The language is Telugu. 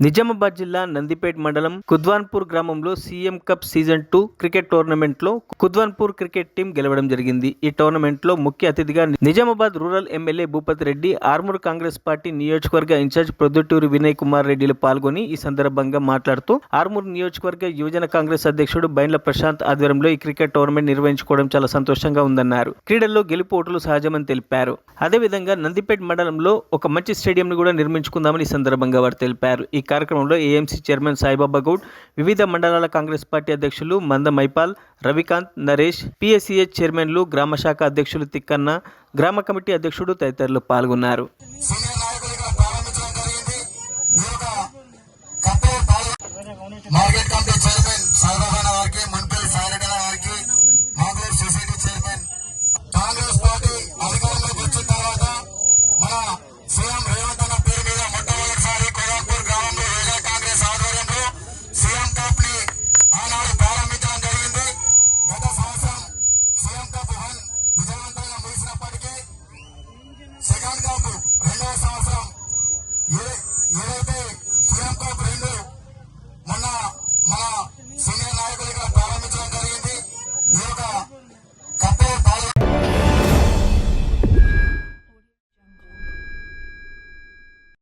నిజామాబాద్ జిల్లా నందిపేట్ మండలం కుద్వాన్పూర్ గ్రామంలో సీఎం కప్ సీజన్ 2 క్రికెట్ టోర్నమెంట్లో కుద్వాన్పూర్ క్రికెట్ టీం గెలవడం జరిగింది. ఈ టోర్నమెంట్లో ముఖ్య అతిథిగా Nizamabad rural MLA Bhupathi Reddy, Armoor Congress party నియోజకవర్గ ఇన్ఛార్జ్ ప్రొద్దుటూరి వినయ్ కుమార్ రెడ్డిలు పాల్గొని ఈ సందర్భంగా మాట్లాడుతూ ఆర్మూర్ నియోజకవర్గ యువజన కాంగ్రెస్ అధ్యక్షుడు బైండ్ల ప్రశాంత్ ఆధ్వర్యంలో ఈ క్రికెట్ టోర్నమెంట్ నిర్వహించుకోవడం చాలా సంతోషంగా ఉందన్నారు. క్రీడల్లో గెలుపు ఓటలు సహజమని తెలిపారు. అదేవిధంగా నందిపేట్ మండలంలో ఒక మంచి స్టేడియంను కూడా నిర్మించుకుందామని ఈ సందర్భంగా వారు తెలిపారు. ఈ కార్యక్రమంలో ఏఎంసీ చైర్మన్ సాయిబాబా గౌడ్, వివిధ మండలాల కాంగ్రెస్ పార్టీ అధ్యక్షులు మంద మైపాల్, రవికాంత్, నరేష్, పిఎస్సిహెచ్ చైర్మన్లు, గ్రామ శాఖ అధ్యక్షులు తిక్కన్న, గ్రామ కమిటీ అధ్యక్షుడు తదితరులు పాల్గొన్నారు. ఆనాడు ప్రారంభించడం జరిగింది. గత సంవత్సరం సీఎం కప్ 1